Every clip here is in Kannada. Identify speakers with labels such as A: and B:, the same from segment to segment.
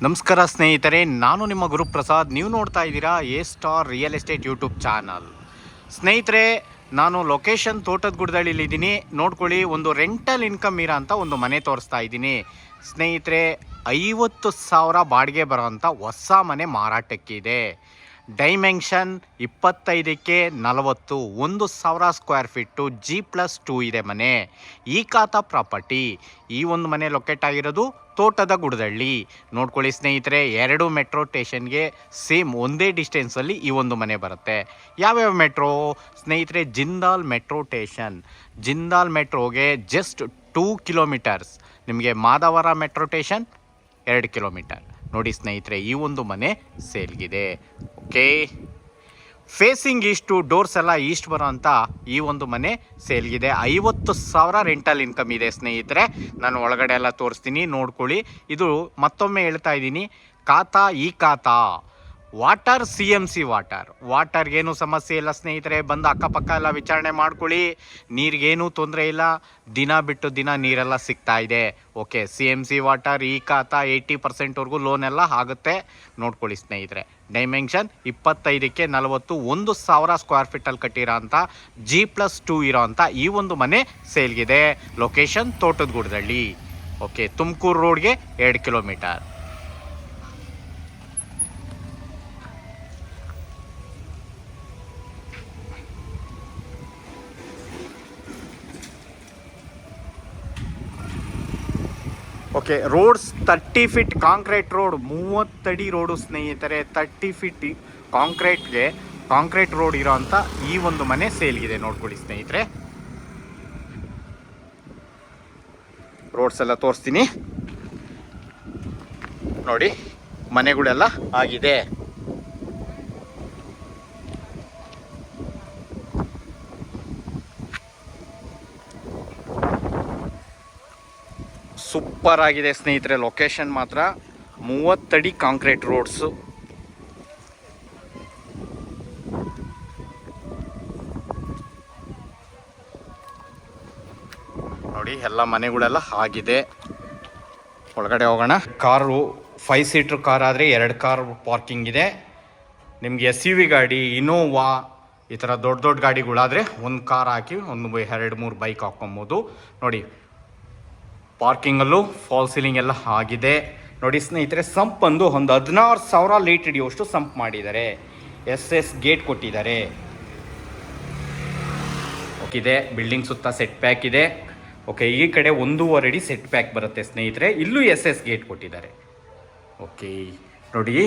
A: ನಮಸ್ಕಾರ ಸ್ನೇಹಿತರೆ, ನಾನು ನಿಮ್ಮ ಗುರುಪ್ರಸಾದ್. ನೀವು ನೋಡ್ತಾ ಇದ್ದೀರಾ A star real estate YouTube channel. ಸ್ನೇಹಿತರೆ, ನಾನು ಲೊಕೇಶನ್ ತೋಟದ ಗುಡ್ದಳ್ಳಿಲಿದ್ದೀನಿ. ನೋಡ್ಕೊಳ್ಳಿ, ಒಂದು ರೆಂಟಲ್ ಇನ್ಕಮ್ ಇರೋ ಅಂತ ಒಂದು ಮನೆ ತೋರಿಸ್ತಾ ಇದ್ದೀನಿ ಸ್ನೇಹಿತರೆ. 50,000 ಬಾಡಿಗೆ ಬರೋವಂಥ ಹೊಸ ಮನೆ ಮಾರಾಟಕ್ಕಿದೆ. ಡೈಮೆನ್ಷನ್ 25ಕ್ಕೆ 40, 1,000 ಸ್ಕ್ವೇರ್ ಫೀಟು, G+2 ಇದೆ ಮನೆ. ಈ ಖಾತಾ ಪ್ರಾಪರ್ಟಿ. ಈ ಒಂದು ಮನೆ ಲೊಕೇಟ್ ಆಗಿರೋದು ತೋಟದ ಗುಡ್ದಳ್ಳಿ. ನೋಡ್ಕೊಳ್ಳಿ ಸ್ನೇಹಿತರೆ, 2 ಮೆಟ್ರೋ ಸ್ಟೇಷನ್ಗೆ ಸೇಮ್ ಒಂದೇ ಡಿಸ್ಟೆನ್ಸಲ್ಲಿ ಈ ಒಂದು ಮನೆ ಬರುತ್ತೆ. ಯಾವ್ಯಾವ ಮೆಟ್ರೋ ಸ್ನೇಹಿತರೆ? Jindal metro station. ಜಿಂದಾಲ್ ಮೆಟ್ರೋಗೆ ಜಸ್ಟ್ 2 ಕಿಲೋಮೀಟರ್ಸ್. ನಿಮಗೆ ಮಾದವರ ಮೆಟ್ರೋ ಸ್ಟೇಷನ್ 2 ಕಿಲೋಮೀಟರ್. ನೋಡಿ ಸ್ನೇಹಿತರೆ, ಈ ಒಂದು ಮನೆ ಸೇಲ್ಗಿದೆ. ಓಕೆ, ಫೇಸಿಂಗ್ ಈಸ್ಟು, ಡೋರ್ಸ್ ಎಲ್ಲ ಈಸ್ಟ್ ಬರೋ ಅಂಥ ಈ ಒಂದು ಮನೆ ಸೇಲ್ಗಿದೆ. 50,000 ರೆಂಟಲ್ ಇನ್ಕಮ್ ಇದೆ ಸ್ನೇಹಿತರೆ. ನಾನು ಒಳಗಡೆ ಎಲ್ಲ ತೋರಿಸ್ತೀನಿ, ನೋಡ್ಕೊಳ್ಳಿ. ಇದು ಮತ್ತೊಮ್ಮೆ ಹೇಳ್ತಾ ಇದ್ದೀನಿ, ಖಾತಾ ಈ ಖಾತಾ ವಾಟರ್ CMC ವಾಟರ್ಗೇನು ಸಮಸ್ಯೆ ಇಲ್ಲ ಸ್ನೇಹಿತರೆ. ಬಂದು ಅಕ್ಕಪಕ್ಕ ಎಲ್ಲ ವಿಚಾರಣೆ ಮಾಡ್ಕೊಳ್ಳಿ, ನೀರಿಗೇನು ತೊಂದರೆ ಇಲ್ಲ. ದಿನ ಬಿಟ್ಟು ದಿನ ನೀರೆಲ್ಲ ಸಿಗ್ತಾ ಇದೆ. ಓಕೆ, CMC ವಾಟರ್, ಈ ಖಾತಾ 80%ವರೆಗೂ ಲೋನ್ ಎಲ್ಲ ಆಗುತ್ತೆ. ನೋಡ್ಕೊಳ್ಳಿ ಸ್ನೇಹಿತರೆ, ಡೈಮೆನ್ಷನ್ 25ಕ್ಕೆ 40, 1,000 ಸ್ಕ್ವೇರ್ ಫೀಟಲ್ಲಿ ಕಟ್ಟಿರೋ ಅಂಥ G+2 ಇರೋ ಅಂಥ ಈ ಒಂದು ಮನೆ ಸೇಲ್ಗಿದೆ. ಲೊಕೇಶನ್ ತೋಟದ ಗುಡ್ದಳ್ಳಿ. ಓಕೆ, ತುಮಕೂರು ರೋಡ್ಗೆ 2 kilometre. Okay, roads 30 feet concrete road, 30 ಅಡಿ ರೋಡು ಸ್ನೇಹಿತರೆ. 30 ಫೀಟ್ ಕಾಂಕ್ರೀಟ್ ರೋಡ್ ಇರೋ ಅಂಥ ಈ ಒಂದು ಮನೆ ಸೇಲ್ಗಿದೆ. ನೋಡ್ಕೊಳ್ಳಿ ಸ್ನೇಹಿತರೆ, ರೋಡ್ಸ್ ಎಲ್ಲ ತೋರಿಸ್ತೀನಿ ನೋಡಿ. ಮನೆಗಳೆಲ್ಲ ಆಗಿದೆ. ಸೂಪರ್ ಆಗಿದೆ ಸ್ನೇಹಿತರೆ. ಲೊಕೇಶನ್ ಮಾತ್ರ 30 ಅಡಿ ಕಾಂಕ್ರೀಟ್ ರೋಡ್ಸು. ನೋಡಿ, ಎಲ್ಲ ಮನೆಗಳೆಲ್ಲ ಆಗಿದೆ. ಒಳಗಡೆ ಹೋಗೋಣ. ಕಾರು 5 ಸೀಟ್ರ್ ಕಾರ್ ಆದರೆ 2 ಕಾರ್ ಪಾರ್ಕಿಂಗ್ ಇದೆ. ನಿಮಗೆ SUV ಗಾಡಿ, ಇನೋವಾ, ಈ ಥರ ದೊಡ್ಡ ದೊಡ್ಡ ಗಾಡಿಗಳಾದರೆ 1 ಕಾರ್ ಹಾಕಿ 2-3 ಬೈಕ್ ಹಾಕ್ಕೊಬೋದು. ನೋಡಿ, ಪಾರ್ಕಿಂಗಲ್ಲೂ ಫಾಲ್ ಸೀಲಿಂಗ್ ಎಲ್ಲ ಆಗಿದೆ. ನೋಡಿ ಸ್ನೇಹಿತರೆ, ಸಂಪ್ ಬಂದು ಒಂದು 16,000 ಲೀಟ್ ಹಿಡಿಯುವಷ್ಟು ಸಂಪ್ ಮಾಡಿದ್ದಾರೆ. SS ಗೇಟ್ ಕೊಟ್ಟಿದ್ದಾರೆ. ಓಕೆ, ಬಿಲ್ಡಿಂಗ್ ಸುತ್ತ ಸೆಟ್ ಪ್ಯಾಕ್ ಇದೆ. ಓಕೆ, ಈ ಕಡೆ 1.5 ಅಡಿ ಸೆಟ್ ಪ್ಯಾಕ್ ಬರುತ್ತೆ ಸ್ನೇಹಿತರೆ. ಇಲ್ಲೂ SS ಗೇಟ್ ಕೊಟ್ಟಿದ್ದಾರೆ. ಓಕೆ, ನೋಡಿ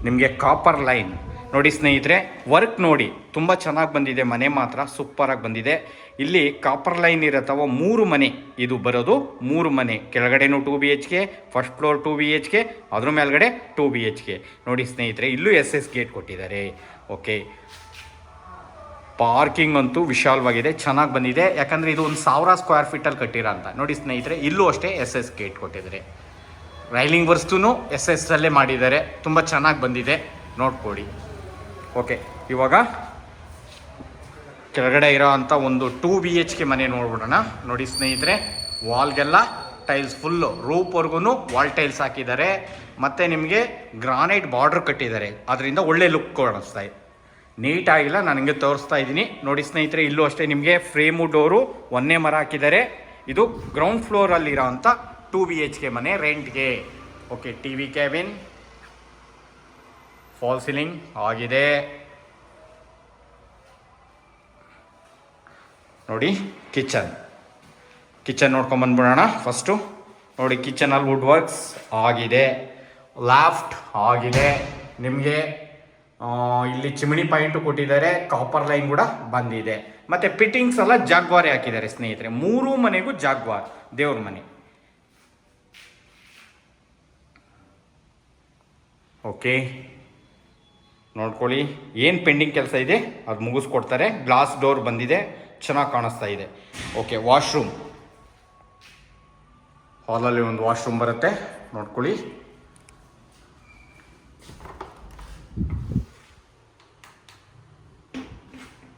A: ನಿಮಗೆ ಕಾಪರ್ ಲೈನ್. ನೋಡಿ ಸ್ನೇಹಿತರೆ, ವರ್ಕ್ ನೋಡಿ ತುಂಬ ಚೆನ್ನಾಗಿ ಬಂದಿದೆ. ಮನೆ ಮಾತ್ರ ಸೂಪರಾಗಿ ಬಂದಿದೆ. ಇಲ್ಲಿ ಕಾಪರ್ ಲೈನ್ ಇರತ್ತವ 3 ಮನೆ. ಇದು ಬರೋದು 3 ಮನೆ. ಕೆಳಗಡೆನೂ 2 BHK, ಫಸ್ಟ್ ಫ್ಲೋರ್ 2 BHK, ಅದ್ರ ಮೇಲ್ಗಡೆ 2 BHK. ನೋಡಿ ಸ್ನೇಹಿತರೆ, ಇಲ್ಲೂ SS ಗೇಟ್ ಕೊಟ್ಟಿದ್ದಾರೆ. ಓಕೆ, ಪಾರ್ಕಿಂಗ್ ಅಂತೂ ವಿಶಾಲವಾಗಿದೆ, ಚೆನ್ನಾಗಿ ಬಂದಿದೆ. ಯಾಕಂದರೆ ಇದು 1,000 ಸ್ಕ್ವೇರ್ ಫೀಟಲ್ಲಿ ಕಟ್ಟಿರೋ ಅಂತ. ನೋಡಿ ಸ್ನೇಹಿತರೆ, ಇಲ್ಲೂ ಅಷ್ಟೇ SS ಗೇಟ್ ಕೊಟ್ಟಿದ್ದಾರೆ. ರೈಲಿಂಗ್ ವರ್ಸ್ಟೂ SS ಅಲ್ಲೇ ಮಾಡಿದ್ದಾರೆ. ತುಂಬ ಚೆನ್ನಾಗಿ ಬಂದಿದೆ, ನೋಡ್ಕೊಡಿ. ಓಕೆ, ಇವಾಗ ಕೆಳಗಡೆ ಇರೋ ಅಂಥ ಒಂದು 2 BHK ಮನೆ ನೋಡ್ಬಿಡೋಣ. ನೋಡಿ ಸ್ನೇಹಿತರೆ, ವಾಲ್ಗೆಲ್ಲ ಟೈಲ್ಸ್ ಫುಲ್ಲು, ರೂಪ್ವರೆಗೂ ವಾಲ್ ಟೈಲ್ಸ್ ಹಾಕಿದ್ದಾರೆ. ಮತ್ತು ನಿಮಗೆ ಗ್ರಾನೈಟ್ ಬಾರ್ಡ್ರ್ ಕಟ್ಟಿದ್ದಾರೆ. ಅದರಿಂದ ಒಳ್ಳೆ ಲುಕ್ ಕಾಣಿಸ್ತಾ ಇದೆ. ನೀಟಾಗಿಲ್ಲ, ನಾನು ನಿಮಗೆ ತೋರಿಸ್ತಾ ಇದ್ದೀನಿ. ನೋಡಿ ಸ್ನೇಹಿತರೆ, ಇಲ್ಲೂ ಅಷ್ಟೇ ನಿಮಗೆ ಫ್ರೇಮು ಡೋರು 1 ಮರ ಹಾಕಿದ್ದಾರೆ. ಇದು ಗ್ರೌಂಡ್ ಫ್ಲೋರಲ್ಲಿರೋ ಅಂಥ 2 BHK ಮನೆ ರೆಂಟ್ಗೆ. Okay, TV cabin, fall ceiling ಆಗಿದೆ. ನೋಡಿ, ಕಿಚನ್ ನೋಡ್ಕೊಂಬಂದ್ಬಿಡೋಣ ಫಸ್ಟು. ನೋಡಿ, ಕಿಚನಲ್ಲಿ ವುಡ್ ವರ್ಕ್ಸ್ ಆಗಿದೆ, ಲಾಫ್ಟ್ ಆಗಿದೆ. ನಿಮಗೆ ಇಲ್ಲಿ ಚಿಮಿನಿ ಪಾಯಿಂಟು ಕೊಟ್ಟಿದ್ದಾರೆ. ಕಾಪರ್ ಲೈನ್ ಕೂಡ ಬಂದಿದೆ. ಮತ್ತು ಫಿಟ್ಟಿಂಗ್ಸ್ ಎಲ್ಲ ಜಾಗ್ವಾರೇ ಹಾಕಿದ್ದಾರೆ ಸ್ನೇಹಿತರೆ. 3 ಮನೆಗೂ ಜಾಗ್ವಾರ್, ದೇವ್ರ ಮನೆ. ಓಕೆ, ನೋಡ್ಕೊಳ್ಳಿ, ಏನು ಪೆಂಡಿಂಗ್ ಕೆಲಸ ಇದೆ ಅದು ಮುಗಿಸ್ಕೊಡ್ತಾರೆ. ಗ್ಲಾಸ್ ಡೋರ್ ಬಂದಿದೆ, ಚೆನ್ನಾಗಿ ಕಾಣಿಸ್ತಾ ಇದೆ. ಓಕೆ, ವಾಶ್ರೂಮ್, ಹಾಲಲ್ಲಿ ಒಂದು ವಾಶ್ರೂಮ್ ಬರುತ್ತೆ. ನೋಡ್ಕೊಳ್ಳಿ,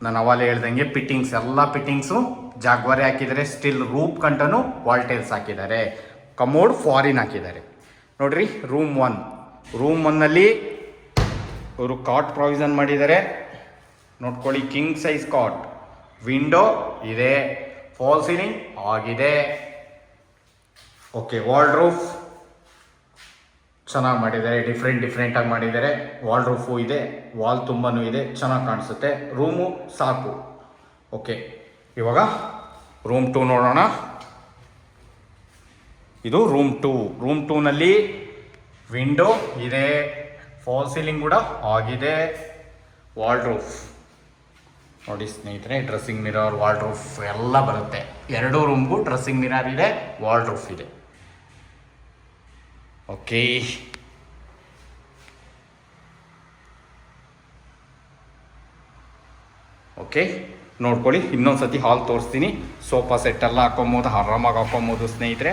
A: ನಾನು ಅವಾಗಲೇ ಹೇಳ್ದಂಗೆ ಎಲ್ಲ ಫಿಟ್ಟಿಂಗ್ಸು ಜಾಗ್ವಾರೆ ಹಾಕಿದ್ದಾರೆ. ಸ್ಟಿಲ್ ರೂಪ್ ಕಂಟನು ವಾಲ್ ಟೈಲ್ಸ್ ಹಾಕಿದ್ದಾರೆ. ಕಮೋಡ್ ಫಾರಿನ್ ಹಾಕಿದ್ದಾರೆ. ನೋಡ್ರಿ, ರೂಮ್ 1 ರೂಮ್ ಒನ್ನಲ್ಲಿ ಇವರು ಕಾಟ್ ಪ್ರಾವಿಷನ್ ಮಾಡಿದ್ದಾರೆ ನೋಡ್ಕೊಳ್ಳಿ. ಕಿಂಗ್ ಸೈಜ್ ಕಾಟ್, ವಿಂಡೋ ಇದೆ, ಫಾಲ್ ಸೀಲಿಂಗ್ ಆಗಿದೆ. ಓಕೆ, ವಾರ್ಡ್ರೋಬ್ ಚೆನ್ನಾಗಿ ಮಾಡಿದ್ದಾರೆ, ಡಿಫ್ರೆಂಟಾಗಿ ಮಾಡಿದ್ದಾರೆ. ವಾರ್ಡ್ರೋಬು ಇದೆ, ವಾಲ್ ತುಂಬಾ ಇದೆ, ಚೆನ್ನಾಗಿ ಕಾಣಿಸುತ್ತೆ. ರೂಮು ಸಾಕು. ಓಕೆ, ಇವಾಗ ರೂಮ್ 2 ನೋಡೋಣ. ಇದು ರೂಮ್ 2. ರೂಮ್ 2ನಲ್ಲಿ ವಿಂಡೋ ಇದೆ, ಫಾಲ್ ಸೀಲಿಂಗ್ ಕೂಡ ಆಗಿದೆ. ವಾರ್ಡ್ರೋಬ್ ನೋಡಿ ಸ್ನೇಹಿತರೆ, ಡ್ರೆಸ್ಸಿಂಗ್ ಮಿರರ್, ವಾರ್ಡ್ರೋಬ್ ಎಲ್ಲ ಬರುತ್ತೆ. 2 ರೂಮ್ಗೂ ಡ್ರೆಸ್ಸಿಂಗ್ ಮಿರರ್ ಇದೆ, ವಾರ್ಡ್ರೋಬ್ ಇದೆ. ಓಕೆ, ಓಕೆ ನೋಡ್ಕೊಳ್ಳಿ. ಇನ್ನೊಂದು ಹಾಲ್ ತೋರಿಸ್ತೀನಿ. ಸೋಫಾ ಸೆಟ್ ಎಲ್ಲ ಹಾಕೊಬೋದು, ಆರಾಮಾಗಿ ಹಾಕೊಬೋದು ಸ್ನೇಹಿತರೆ.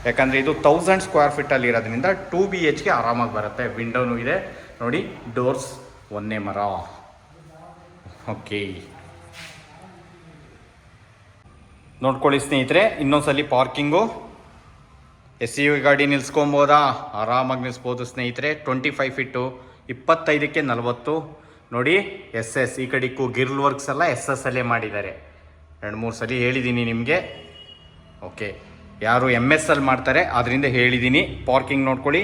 A: ಯಾಕಂದರೆ ಇದು 1000 ಸ್ಕ್ವೇರ್ ಫೀಟಲ್ಲಿ ಇರೋದ್ರಿಂದ 2 BHK ಆರಾಮಾಗಿ ಬರುತ್ತೆ. ವಿಂಡೋನು ಇದೆ ನೋಡಿ, ಡೋರ್ಸ್ ಒಂದೇ ಮರ. ಓಕೆ, ನೋಡ್ಕೊಳ್ಳಿ ಸ್ನೇಹಿತರೆ. ಇನ್ನೊಂದ್ಸಲಿ ಪಾರ್ಕಿಂಗು SUV ಗಾಡಿ ನಿಲ್ಸ್ಕೊಬೋದಾ? ಆರಾಮಾಗಿ ನಿಲ್ಲಿಸ್ಬೋದು ಸ್ನೇಹಿತರೆ. 25 ಫೀಟು, 25ಕ್ಕೆ 40 ನೋಡಿ. SS ಈ ಕಡೆಗೂ ಗಿರ್ಲ್ ವರ್ಕ್ಸ್ ಎಲ್ಲ SS ಅಲ್ಲೇ ಮಾಡಿದ್ದಾರೆ. 2-3 ಸಲ ಹೇಳಿದ್ದೀನಿ ನಿಮಗೆ. ಓಕೆ, ಯಾರು MS ಅಲ್ಲಿ ಮಾಡ್ತಾರೆ ಅದರಿಂದ ಹೇಳಿದ್ದೀನಿ. ಪಾರ್ಕಿಂಗ್ ನೋಡ್ಕೊಳ್ಳಿ,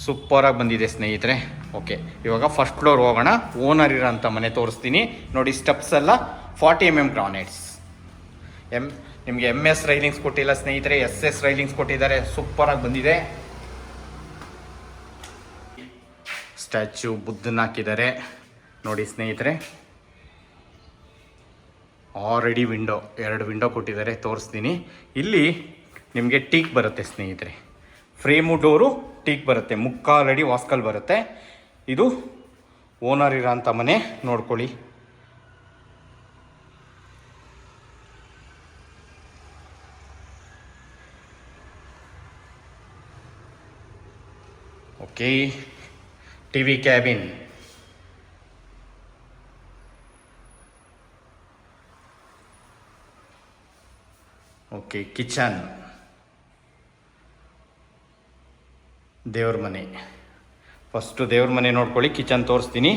A: ಸೂಪರಾಗಿ ಬಂದಿದೆ ಸ್ನೇಹಿತರೆ. ಓಕೆ, ಇವಾಗ ಫಸ್ಟ್ ಫ್ಲೋರ್ ಹೋಗೋಣ. ಓನರ್ ಇರೋಂಥ ಮನೆ ತೋರಿಸ್ತೀನಿ ನೋಡಿ. ಸ್ಟೆಪ್ಸ್ ಎಲ್ಲ 40 mm ಗ್ರಾನೈಟ್ಸ್. ನಿಮಗೆ MS ರೈಲಿಂಗ್ಸ್ ಕೊಟ್ಟಿಲ್ಲ ಸ್ನೇಹಿತರೆ, SS ರೈಲಿಂಗ್ಸ್ ಕೊಟ್ಟಿದ್ದಾರೆ. ಸೂಪರಾಗಿ ಬಂದಿದೆ. ಸ್ಟ್ಯಾಚ್ಯೂ ಬುದ್ಧನ ಹಾಕಿದ್ದಾರೆ ನೋಡಿ ಸ್ನೇಹಿತರೆ. ಆಲ್ರೆಡಿ ವಿಂಡೋ 2 ವಿಂಡೋ ಕೊಟ್ಟಿದ್ದಾರೆ, ತೋರಿಸ್ತೀನಿ. ಇಲ್ಲಿ ನಿಮಗೆ ಟೀಕ್ ಬರುತ್ತೆ ಸ್ನೇಹಿತರೆ. ಫ್ರೇಮು ಡೋರು ಟೀಕ್ ಬರುತ್ತೆ. ಮುಕ್ಕಾಲಡಿ ವಾಸ್ಕಲ್ ಬರುತ್ತೆ. ಇದು ಓನರ್ ಇರೋಂಥ ಮನೆ ನೋಡ್ಕೊಳ್ಳಿ. Okay, TV cabin. Okay, kitchen, ದೇವ್ರ ಮನೆ. ಫಸ್ಟು ದೇವ್ರ ಮನೆ ನೋಡ್ಕೊಳ್ಳಿ, ಕಿಚನ್ ತೋರಿಸ್ತೀನಿ.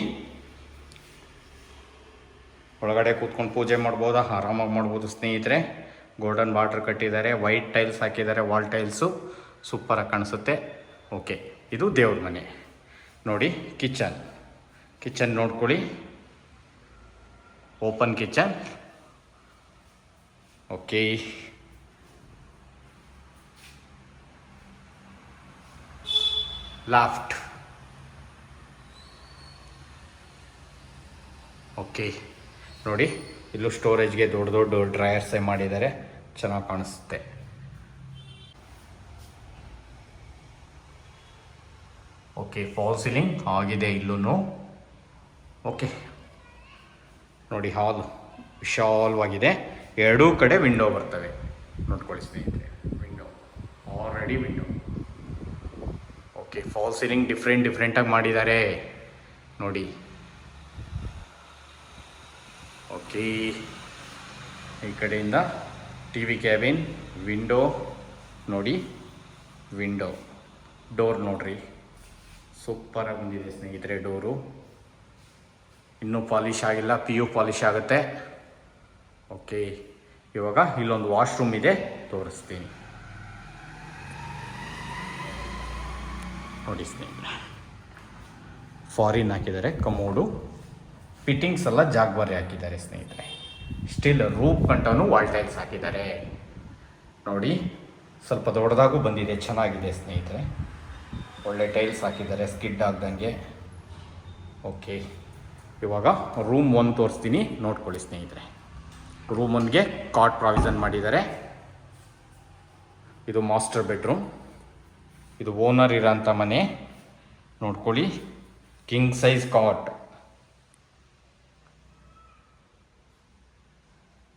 A: ಒಳಗಡೆ ಕೂತ್ಕೊಂಡು ಪೂಜೆ ಮಾಡ್ಬೋದಾ? ಆರಾಮಾಗಿ ಮಾಡ್ಬೋದು ಸ್ನೇಹಿತರೆ. ಗೋಲ್ಡನ್ ಬಾರ್ಡ್ರ್ ಕಟ್ಟಿದ್ದಾರೆ, ವೈಟ್ ಟೈಲ್ಸ್ ಹಾಕಿದ್ದಾರೆ, ವಾಲ್ ಟೈಲ್ಸು ಸೂಪರಾಗಿ ಕಾಣಿಸುತ್ತೆ. ಓಕೆ, ಇದು ದೇವ್ರ ಮನೆ ನೋಡಿ. ಕಿಚನ್ ನೋಡ್ಕೊಳ್ಳಿ, open kitchen. Okay, loft. Okay ನೋಡಿ, ಇಲ್ಲೂ ಸ್ಟೋರೇಜ್ಗೆ ದೊಡ್ಡ ಡ್ರಯರ್ಸೇ ಮಾಡಿದ್ದಾರೆ, ಚೆನ್ನಾಗಿ ಕಾಣಿಸುತ್ತೆ. ಓಕೆ, ಫಾಲ್ ಸೀಲಿಂಗ್ ಆಗಿದೆ ಇಲ್ಲೂ. ಓಕೆ ನೋಡಿ, ಹಾಲ್ ವಿಶಾಲವಾಗಿದೆ. 2 ಕಡೆ ವಿಂಡೋ ಬರ್ತವೆ ನೋಡ್ಕೊಳ್ಳಿ ಸ್ನೇಹಿತರೆ. Window already window. Okay, fall ceiling ಡಿಫ್ರೆಂಟಾಗಿ ಮಾಡಿದ್ದಾರೆ ನೋಡಿ. ಓಕೆ, ಈ ಕಡೆಯಿಂದ TV ಕ್ಯಾಬಿನ್, ವಿಂಡೋ ನೋಡಿ. ವಿಂಡೋ ಡೋರ್ ನೋಡ್ರಿ, ಸೂಪರಾಗಿ ಬಂದಿದೆ ಸ್ನೇಹಿತರೆ. ಡೋರು ಇನ್ನೂ ಪಾಲಿಷ್ ಆಗಿಲ್ಲ, PU ಪಾಲಿಷ್ ಆಗುತ್ತೆ. ಓಕೆ, ಇವಾಗ ಇಲ್ಲೊಂದು ವಾಶ್ರೂಮ್ ಇದೆ, ತೋರಿಸ್ತೀನಿ ನೋಡಿ ಸ್ನೇಹಿತರೆ. ಫಾರಿನ್ ಹಾಕಿದ್ದಾರೆ ಕಮೋಡು. ಫಿಟ್ಟಿಂಗ್ಸ್ ಎಲ್ಲ ಜಾಗ್ಬಾರಿ ಹಾಕಿದ್ದಾರೆ ಸ್ನೇಹಿತರೆ. ಸ್ಟಿಲ್ ರೂಫ್ ಗಂಟನೂ ವಾಲ್ ಟೈಲ್ಸ್ ಹಾಕಿದ್ದಾರೆ ನೋಡಿ. ಸ್ವಲ್ಪ ದೊಡ್ಡದಾಗೂ ಬಂದಿದೆ, ಚೆನ್ನಾಗಿದೆ ಸ್ನೇಹಿತರೆ. ಒಳ್ಳೆ ಟೈಲ್ಸ್ ಹಾಕಿದ್ದಾರೆ, ಸ್ಕಿಡ್ ಆಗ್ದಂಗೆ. ಓಕೆ, ಇವಾಗ ರೂಮ್ 1 ತೋರಿಸ್ತೀನಿ ನೋಡ್ಕೊಳ್ಳಿ ಸ್ನೇಹಿತರೆ. ರೂಮ್ 1ಗೆ ಕಾಟ್ ಪ್ರಾವಿಷನ್ ಮಾಡಿದ್ದಾರೆ. ಇದು ಮಾಸ್ಟರ್ ಬೆಡ್ರೂಮ್. ಇದು ಓನರ್ ಇರೋಂಥ ಮನೆ ನೋಡ್ಕೊಳ್ಳಿ. King size cot.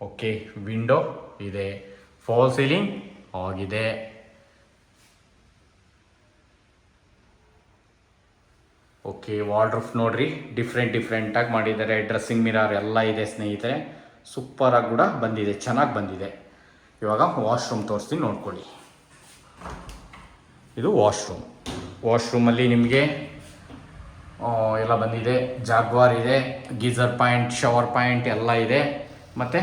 A: Okay, window ಇದೆ, ಫಾಲ್ ಸೀಲಿಂಗ್ ಆಗಿದೆ. ಓಕೆ, ವಾರ್ಡ್ರೋಬ್ ನೋಡ್ರಿ, ಡಿಫ್ರೆಂಟಾಗಿ ಮಾಡಿದ್ದಾರೆ. ಡ್ರೆಸ್ಸಿಂಗ್ ಮಿರರ್ ಎಲ್ಲ ಇದೆ ಸ್ನೇಹಿತರೆ. ಸೂಪರಾಗಿ ಕೂಡ ಬಂದಿದೆ, ಚೆನ್ನಾಗಿ ಬಂದಿದೆ. ಇವಾಗ ವಾಶ್ರೂಮ್ ತೋರಿಸ್ತೀನಿ ನೋಡ್ಕೊಳ್ಳಿ. ಇದು ವಾಶ್ರೂಮ್ ವಾಶ್ರೂಮಲ್ಲಿ ನಿಮಗೆ ಎಲ್ಲ ಬಂದಿದೆ. ಜಾಗ್ವಾರ್ ಇದೆ, ಗೀಸರ್ ಪಾಯಿಂಟ್, ಶವರ್ ಪಾಯಿಂಟ್ ಎಲ್ಲ ಇದೆ. ಮತ್ತು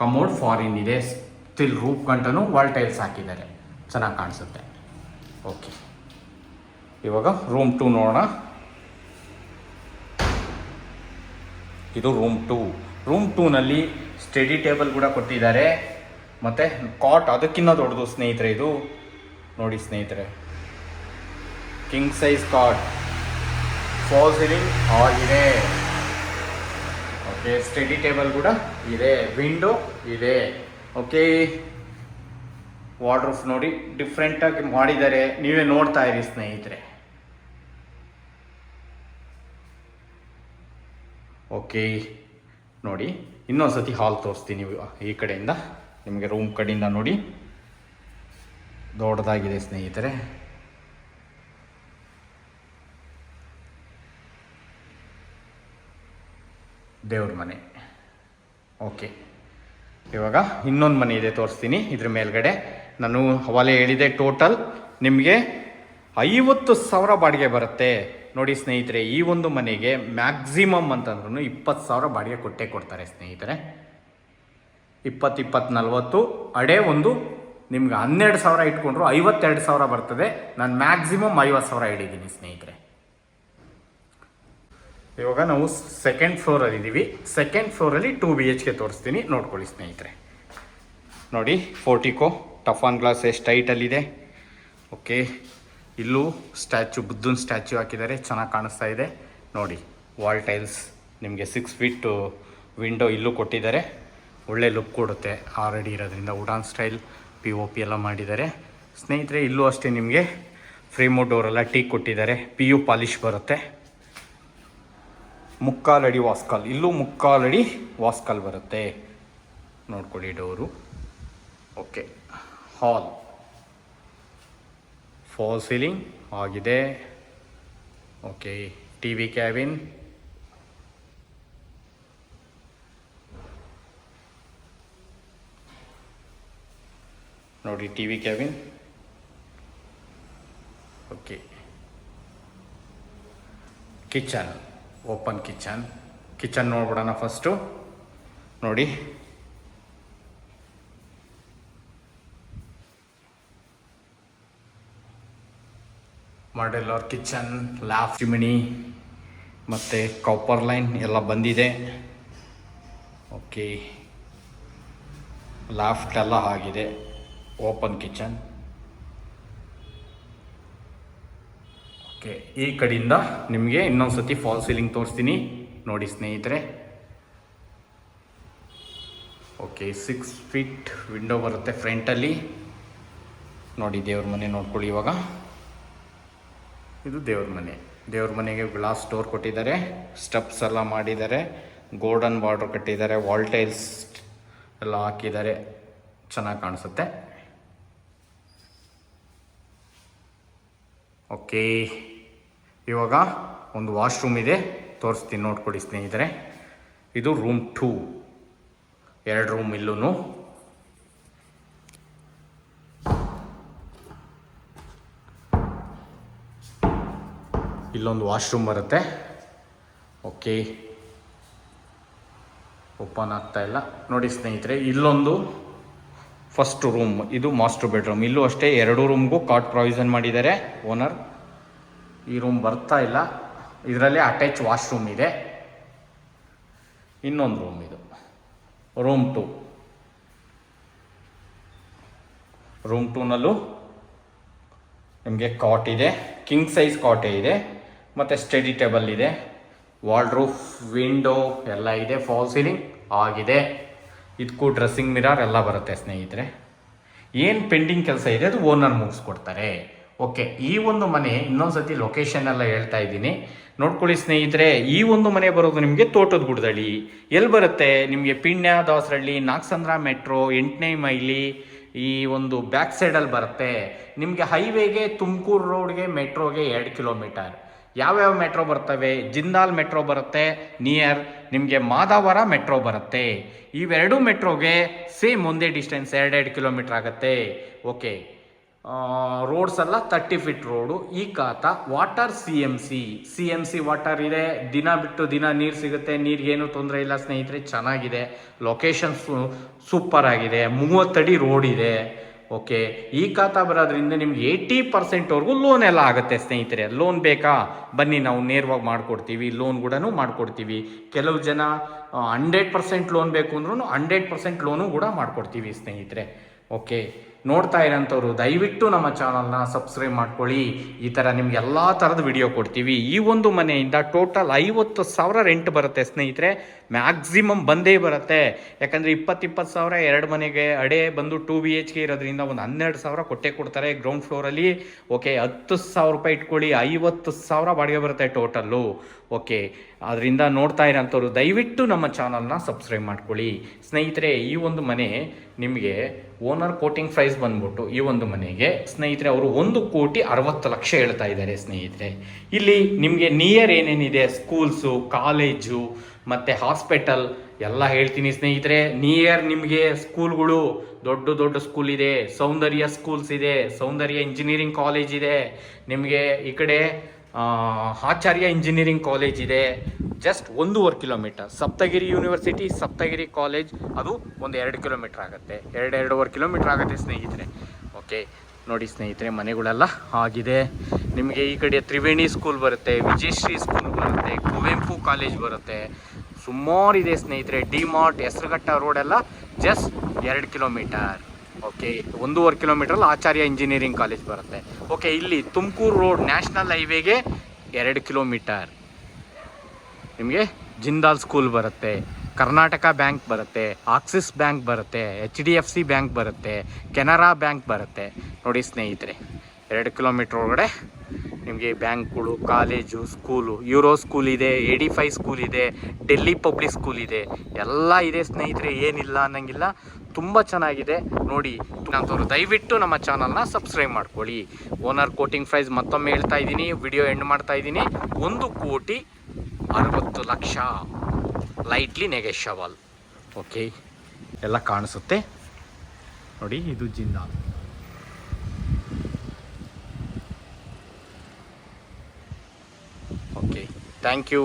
A: ಕಮೋಡ್ ಫಾರಿನ್ ಇದೆ. ಸ್ಟಿಲ್ ರೂಫ್ ಗಂಟನು ವಾಲ್ ಟೈಲ್ಸ್ ಹಾಕಿದ್ದಾರೆ, ಚೆನ್ನಾಗಿ ಕಾಣಿಸುತ್ತೆ. ಓಕೆ, ಇವಾಗ ರೂಮ್ 2 ನೋಡೋಣ. ಇದು ರೂಮ್ 2. ರೂಮ್ 2ನಲ್ಲಿ ಸ್ಟಡಿ ಟೇಬಲ್ ಕೂಡ ಕೊಟ್ಟಿದ್ದಾರೆ. ಮತ್ತು ಕಾಟ್ ಅದಕ್ಕಿಂತ ದೊಡ್ಡದು ಸ್ನೇಹಿತರೆ. ಇದು ನೋಡಿ ಸ್ನೇಹಿತರೆ, king size cot, fall ceiling ಆಗಿದೆ. ಓಕೆ, ಸ್ಟಡಿ ಟೇಬಲ್ ಕೂಡ ಇದೆ, ವಿಂಡೋ ಇದೆ. ಓಕೆ, ವಾರ್ಡ್ರೋಬ್ ನೋಡಿ ಡಿಫ್ರೆಂಟಾಗಿ ಮಾಡಿದ್ದಾರೆ, ನೀವೇ ನೋಡ್ತಾ ಇರಿ ಸ್ನೇಹಿತರೆ. ಓಕೆ ನೋಡಿ, ಇನ್ನೊಂದ್ಸತಿ ಹಾಲ್ ತೋರಿಸ್ತೀನಿ ಈ ಕಡೆಯಿಂದ. ನಿಮಗೆ ರೂಮ್ ಕಡೆಯಿಂದ ನೋಡಿ ದೊಡ್ಡದಾಗಿದೆ ಸ್ನೇಹಿತರೆ. ದೇವ್ರ ಮನೆ. ಓಕೆ, ಇವಾಗ ಇನ್ನೊಂದು ಮನೆ ಇದೆ ತೋರಿಸ್ತೀನಿ. ಇದ್ರ ಮೇಲ್ಗಡೆ ನಾನು ಹವಾಲೆ ಹೇಳಿದೆ, ಟೋಟಲ್ ನಿಮಗೆ 50,000 ಬಾಡಿಗೆ ಬರುತ್ತೆ. ನೋಡಿ ಸ್ನೇಹಿತರೆ, ಈ ಒಂದು ಮನೆಗೆ ಮ್ಯಾಕ್ಸಿಮಮ್ ಅಂತಂದ್ರೂ 20,000 ಬಾಡಿಗೆ ಕೊಡ್ತಾರೆ ಸ್ನೇಹಿತರೆ. 20, 40 ಅಡೆ ಒಂದು ನಿಮ್ಗೆ 12,000 ಇಟ್ಕೊಂಡ್ರು 52,000 ಬರ್ತದೆ. ನಾನು ಮ್ಯಾಕ್ಸಿಮಮ್ 50,000 ಹಿಡಿದ್ದೀನಿ ಸ್ನೇಹಿತರೆ. ಇವಾಗ ನಾವು ಸೆಕೆಂಡ್ ಫ್ಲೋರಲ್ಲಿ ಇದ್ದೀವಿ. ಸೆಕೆಂಡ್ ಫ್ಲೋರಲ್ಲಿ 2 BHK ತೋರಿಸ್ತೀನಿ, ನೋಡ್ಕೊಳ್ಳಿ ಸ್ನೇಹಿತರೆ. ನೋಡಿ, ಫೋರ್ಟಿಕೋ ಟಫಾನ್ ಗ್ಲಾಸ್ ಎಷ್ಟು ಹೈಟಲ್ಲಿದೆ. ಓಕೆ, ಇಲ್ಲೂ ಸ್ಟ್ಯಾಚು, ಬುದ್ಧನ ಸ್ಟ್ಯಾಚು ಹಾಕಿದ್ದಾರೆ, ಚೆನ್ನಾಗಿ ಕಾಣಿಸ್ತಾ ಇದೆ. ನೋಡಿ, ವಾಲ್ ಟೈಲ್ಸ್ ನಿಮಗೆ 6 ಫೀಟ್ ವಿಂಡೋ ಇಲ್ಲೂ ಕೊಟ್ಟಿದ್ದಾರೆ, ಒಳ್ಳೆ ಲುಕ್ ಕೊಡುತ್ತೆ. ಆಲ್ರೆಡಿ ಇರೋದ್ರಿಂದ ವುಡನ್ ಸ್ಟೈಲ್ POP ಎಲ್ಲ ಮಾಡಿದ್ದಾರೆ ಸ್ನೇಹಿತರೆ. ಇಲ್ಲೂ ಅಷ್ಟೇ ನಿಮಗೆ ಫ್ರೇಮು ಡೋರೆಲ್ಲ ಟೀಕ್ ಕೊಟ್ಟಿದ್ದಾರೆ, PU ಪಾಲಿಶ್ ಬರುತ್ತೆ. 3/4 ಅಡಿ ವಾಸ್ಕಾಲ್, ಇಲ್ಲೂ 3/4 ಅಡಿ ವಾಸ್ಕಾಲ್ ಬರುತ್ತೆ, ನೋಡ್ಕೊಳ್ಳಿ door. Okay, hall fall ceiling ಆಗಿದೆ. ಓಕೆ, TV ಕ್ಯಾಬಿನ್, ನೋಡಿ TV cabin. Okay, kitchen, open kitchen ನೋಡ್ಬಿಡೋಣ ಫಸ್ಟು. ನೋಡಿ, ಮಾಡ್ಯುಲರ್ ಕಿಚನ್, ಲ್ಯಾಫ್ ಚಿಮಿನಿ ಮತ್ತು ಕಾಪರ್ ಲೈನ್ ಎಲ್ಲ ಬಂದಿದೆ. ಓಕೆ, ಲಾಫ್ಟ್ ಎಲ್ಲ ಆಗಿದೆ. Open kitchen. ಓಕೆ, ಈ ಕಡೆಯಿಂದ ನಿಮಗೆ ಇನ್ನೊಂದು ಸತಿ ಫಾಲ್ ಸೀಲಿಂಗ್ ತೋರಿಸ್ತೀನಿ, ನೋಡಿ ಸ್ನೇಹಿತರೆ. ಓಕೆ, 6 ಫೀಟ್ ವಿಂಡೋ ಬರುತ್ತೆ ಫ್ರಂಟಲ್ಲಿ. ನೋಡಿ, ದೇವ್ರ ಮನೆ ನೋಡ್ಕೊಳ್ಳಿ. ಇವಾಗ ಇದು ದೇವ್ರ ಮನೆ. ದೇವ್ರ ಮನೆಗೆ ಗ್ಲಾಸ್ ಡೋರ್ ಕೊಟ್ಟಿದ್ದಾರೆ, ಸ್ಟೆಪ್ಸ್ ಎಲ್ಲ ಮಾಡಿದ್ದಾರೆ, ಗೋಲ್ಡನ್ ಬಾರ್ಡರ್ ಕಟ್ಟಿದ್ದಾರೆ, ವಾಲ್ ಟೈಲ್ಸ್ ಎಲ್ಲ ಹಾಕಿದ್ದಾರೆ, ಚೆನ್ನಾಗಿ ಕಾಣಿಸುತ್ತೆ. ಓಕೆ, ಇವಾಗ ಒಂದು ವಾಶ್ರೂಮ್ ಇದೆ, ತೋರಿಸ್ತೀನಿ, ನೋಡ್ಕೊಳ್ಳಿ ಸ್ನೇಹಿತರೆ. ಇದು ರೂಮ್ 2, 2 ರೂಮ್ ಇಲ್ಲೂ. ಇಲ್ಲೊಂದು ವಾಶ್ರೂಮ್ ಬರುತ್ತೆ. ಓಕೆ, ಓಪನ್ ಆಗ್ತಾ ಇಲ್ಲ, ನೋಡಿ ಸ್ನೇಹಿತರೆ. ಇಲ್ಲೊಂದು ಫಸ್ಟ್ ರೂಮ್, ಇದು ಮಾಸ್ಟರ್ ಬೆಡ್ರೂಮ್. ಇಲ್ಲೂ ಅಷ್ಟೇ 2 ರೂಮ್ಗೂ ಕಾಟ್ ಪ್ರಾವಿಷನ್ ಮಾಡಿದ್ದಾರೆ ಓನರ್. ಈ ರೂಮ್ ಬರ್ತಾ ಇಲ್ಲ, ಇದರಲ್ಲಿ ಅಟ್ಯಾಚ್ ವಾಶ್ರೂಮ್ ಇದೆ. ಇನ್ನೊಂದು ರೂಮ್, ಇದು ರೂಮ್ 2. ರೂಮ್ 2ನಲ್ಲೂ ನಿಮಗೆ ಕಾಟ್ ಇದೆ, ಕಿಂಗ್ ಸೈಜ್ ಕಾಟೇ ಇದೆ, ಮತ್ತು ಸ್ಟಡಿ ಟೇಬಲ್ ಇದೆ, ವಾರ್ಡ್ರೂಫ್, ವಿಂಡೋ ಎಲ್ಲ ಇದೆ, ಫಾಲ್ ಸೀಲಿಂಗ್ ಆಗಿದೆ. ಇದಕ್ಕೂ ಡ್ರೆಸ್ಸಿಂಗ್ ಮಿರರ್ ಎಲ್ಲ ಬರುತ್ತೆ ಸ್ನೇಹಿತರೆ. ಏನು ಪೆಂಡಿಂಗ್ ಕೆಲಸ ಇದೆ ಅದು ಓನರ್ ಮುಗಿಸ್ಕೊಡ್ತಾರೆ. ಓಕೆ, ಈ ಒಂದು ಮನೆ ಇನ್ನೊಂದು ಸತಿ ಲೊಕೇಶನ್ ಎಲ್ಲ ಹೇಳ್ತಾ ಇದ್ದೀನಿ, ನೋಡ್ಕೊಳ್ಳಿ ಸ್ನೇಹಿತರೆ. ಈ ಒಂದು ಮನೆ ಬರೋದು ನಿಮಗೆ ತೋಟದ ಗುಡ್ದಳ್ಳಿ. ಎಲ್ಲಿ ಬರುತ್ತೆ ನಿಮಗೆ? ಪಿಣ್ಯ, ದಾಸರಳ್ಳಿ, ನಾಗಸಂದ್ರ ಮೆಟ್ರೋ 8ನೇ ಮೈಲಿ ಈ ಒಂದು ಬ್ಯಾಕ್ ಸೈಡಲ್ಲಿ ಬರುತ್ತೆ. ನಿಮಗೆ ಹೈವೇಗೆ, ತುಮಕೂರು ರೋಡ್ಗೆ, ಮೆಟ್ರೋಗೆ 2 ಕಿಲೋಮೀಟರ್. ಯಾವ್ಯಾವ ಮೆಟ್ರೋ ಬರ್ತವೆ? ಜಿಂದಾಲ್ ಮೆಟ್ರೋ ಬರುತ್ತೆ ನಿಯರ್, ನಿಮಗೆ ಮಾದಾವರ ಮೆಟ್ರೋ ಬರುತ್ತೆ. ಇವೆರಡು ಮೆಟ್ರೋಗೆ ಸೇಮ್ ಒಂದೇ ಡಿಸ್ಟೆನ್ಸ್, 2 ಕಿಲೋಮೀಟರ್ ಆಗುತ್ತೆ. ಓಕೆ, ರೋಡ್ಸ್ ಎಲ್ಲ 30 ಫೀಟ್ ರೋಡು. ಈ ಖಾತ water C M C water ಇದೆ. ದಿನ ಬಿಟ್ಟು ದಿನ ನೀರು ಸಿಗುತ್ತೆ, ನೀರಿಗೇನು ತೊಂದರೆ ಇಲ್ಲ ಸ್ನೇಹಿತರೆ. ಚೆನ್ನಾಗಿದೆ, ಲೊಕೇಶನ್ ಸೂಪರ್ ಆಗಿದೆ, 30 ಅಡಿ ರೋಡ್ ಇದೆ. ಓಕೆ, ಈ ಖಾತಾ ಬರೋದ್ರಿಂದ ನಿಮ್ಗೆ 80%ವರೆಗೂ ಲೋನ್ ಎಲ್ಲ ಆಗುತ್ತೆ ಸ್ನೇಹಿತರೆ. ಲೋನ್ ಬೇಕಾ, ಬನ್ನಿ ನಾವು ನೇರವಾಗಿ ಮಾಡಿಕೊಡ್ತೀವಿ, ಲೋನ್ ಕೂಡ ಮಾಡಿಕೊಡ್ತೀವಿ. ಕೆಲವು ಜನ 100% ಲೋನ್ ಬೇಕು ಅಂದ್ರೂ 100% ಲೋನು ಕೂಡ ಮಾಡಿಕೊಡ್ತೀವಿ ಸ್ನೇಹಿತರೆ. ಓಕೆ, ನೋಡ್ತಾ ಇರೋಂಥವ್ರು ದಯವಿಟ್ಟು ನಮ್ಮ ಚಾನಲ್ನ ಸಬ್ಸ್ಕ್ರೈಬ್ ಮಾಡ್ಕೊಳ್ಳಿ. ಈ ಥರ ನಿಮ್ಗೆ ಎಲ್ಲ ಥರದ ವಿಡಿಯೋ ಕೊಡ್ತೀವಿ. ಈ ಒಂದು ಮನೆಯಿಂದ ಟೋಟಲ್ 50,000 ರೆಂಟ್ ಬರುತ್ತೆ ಸ್ನೇಹಿತರೆ. ಮ್ಯಾಕ್ಸಿಮಮ್ ಬಂದೇ ಬರುತ್ತೆ. ಯಾಕಂದರೆ 20 ಸಾವಿರ 2 ಮನೆಗೆ ಅಡೆ ಬಂದು 2 BHK ಇರೋದ್ರಿಂದ ಒಂದು 12,000 ಕೊಟ್ಟೆ ಕೊಡ್ತಾರೆ ಗ್ರೌಂಡ್ ಫ್ಲೋರಲ್ಲಿ. ಓಕೆ, 10,000 ರೂಪಾಯಿ ಇಟ್ಕೊಳ್ಳಿ, 50,000 ಬಾಡಿಗೆ ಬರುತ್ತೆ ಟೋಟಲ್ಲು. ಓಕೆ, ಅದರಿಂದ ನೋಡ್ತಾ ಇರೋಂಥವ್ರು ದಯವಿಟ್ಟು ನಮ್ಮ ಚಾನಲ್ನ ಸಬ್ಸ್ಕ್ರೈಬ್ ಮಾಡ್ಕೊಳ್ಳಿ ಸ್ನೇಹಿತರೆ. ಈ ಒಂದು ಮನೆ ನಿಮಗೆ ಓನರ್ ಕೋಟಿಂಗ್ ಪ್ರೈಸ್ ಬಂದ್ಬಿಟ್ಟು ಈ ಒಂದು ಮನೆಗೆ ಸ್ನೇಹಿತರೆ ಅವರು 1,60,00,000 ಹೇಳ್ತಾ ಇದ್ದಾರೆ ಸ್ನೇಹಿತರೆ. ಇಲ್ಲಿ ನಿಮಗೆ ನಿಯರ್ ಏನೇನಿದೆ, ಸ್ಕೂಲ್ಸು, ಕಾಲೇಜು ಮತ್ತು ಹಾಸ್ಪಿಟಲ್ ಎಲ್ಲ ಹೇಳ್ತೀನಿ ಸ್ನೇಹಿತರೆ. ನಿಯರ್ ನಿಮಗೆ ಸ್ಕೂಲ್ಗಳು ದೊಡ್ಡ ದೊಡ್ಡ ಸ್ಕೂಲ್ ಇದೆ, ಸೌಂದರ್ಯ ಸ್ಕೂಲ್ಸ್ ಇದೆ, ಸೌಂದರ್ಯ ಇಂಜಿನಿಯರಿಂಗ್ ಕಾಲೇಜ್ ಇದೆ, ನಿಮಗೆ ಈ ಕಡೆ ಆಚಾರ್ಯ ಇಂಜಿನಿಯರಿಂಗ್ ಕಾಲೇಜ್ ಇದೆ. Just 1.5 kilometre. Saptagiri university, Saptagiri college ಅದು ಒಂದು 2 ಕಿಲೋಮೀಟ್ರ್ ಆಗುತ್ತೆ, 2.5 ಕಿಲೋಮೀಟ್ರ್ ಆಗುತ್ತೆ ಸ್ನೇಹಿತರೆ. ಓಕೆ, ನೋಡಿ ಸ್ನೇಹಿತರೆ, ಮನೆಗಳೆಲ್ಲ ಆಗಿದೆ. ನಿಮಗೆ ಈ ಕಡೆ ತ್ರಿವೇಣಿ ಸ್ಕೂಲ್ ಬರುತ್ತೆ, ವಿಜಯಶ್ರೀ ಸ್ಕೂಲ್ ಬರುತ್ತೆ, ಕುವೆಂಪು ಕಾಲೇಜ್ ಬರುತ್ತೆ, ಸುಮಾರು ಇದೆ ಸ್ನೇಹಿತರೆ. ಡಿ ಮಾರ್ಟ್, ಹೆಸರುಘಟ್ಟ ರೋಡೆಲ್ಲ ಜಸ್ಟ್ 2 ಕಿಲೋಮೀಟರ್. ಓಕೆ, 1.5 ಕಿಲೋಮೀಟ್ರಲ್ಲಿ ಆಚಾರ್ಯ ಇಂಜಿನಿಯರಿಂಗ್ ಕಾಲೇಜ್ ಬರುತ್ತೆ. ಓಕೆ, ಇಲ್ಲಿ ತುಮಕೂರು ರೋಡ್ ನ್ಯಾಷನಲ್ ಹೈವೇಗೆ 2 ಕಿಲೋಮೀಟರ್ ನಿಮಗೆ ಜಿಂದಾಲ್ ಸ್ಕೂಲ್ ಬರುತ್ತೆ, ಕರ್ನಾಟಕ ಬ್ಯಾಂಕ್ ಬರುತ್ತೆ, ಆಕ್ಸಿಸ್ ಬ್ಯಾಂಕ್ ಬರುತ್ತೆ, HDFC ಬ್ಯಾಂಕ್ ಬರುತ್ತೆ, ಕೆನರಾ ಬ್ಯಾಂಕ್ ಬರುತ್ತೆ. ನೋಡಿ ಸ್ನೇಹಿತರೆ, 2 ಕಿಲೋಮೀಟ್ರ್ ಒಳಗಡೆ ನಿಮಗೆ ಬ್ಯಾಂಕ್ಗಳು, ಕಾಲೇಜು, ಸ್ಕೂಲು, ಯೂರೋ ಸ್ಕೂಲ್ ಇದೆ, AD5 ಸ್ಕೂಲ್ ಇದೆ, ಡೆಲ್ಲಿ ಪಬ್ಲಿಕ್ ಸ್ಕೂಲ್ ಇದೆ, ಎಲ್ಲ ಇದೆ ಸ್ನೇಹಿತರೆ. ಏನಿಲ್ಲ ಅನ್ನಂಗಿಲ್ಲ, ತುಂಬ ಚೆನ್ನಾಗಿದೆ. ನೋಡಿ ನಾನಂತವ್ರು ದಯವಿಟ್ಟು ನಮ್ಮ ಚಾನಲ್ನ ಸಬ್ಸ್ಕ್ರೈಬ್ ಮಾಡ್ಕೊಳ್ಳಿ. ಓನರ್ ಕೋಟಿಂಗ್ ಪ್ರೈಸ್ ಮತ್ತೊಮ್ಮೆ ಹೇಳ್ತಾ ಇದ್ದೀನಿ, ವಿಡಿಯೋ ಎಂಡ್ ಮಾಡ್ತಾ ಇದ್ದೀನಿ. 1,60,00,000 ಲೈಟ್ಲಿ ನೆಗೆಷಬಲ್. ಓಕೆ, ಎಲ್ಲ ಕಾಣಿಸುತ್ತೆ ನೋಡಿ, ಇದು ಜಿಂದಾಲ್. Okay, thank you.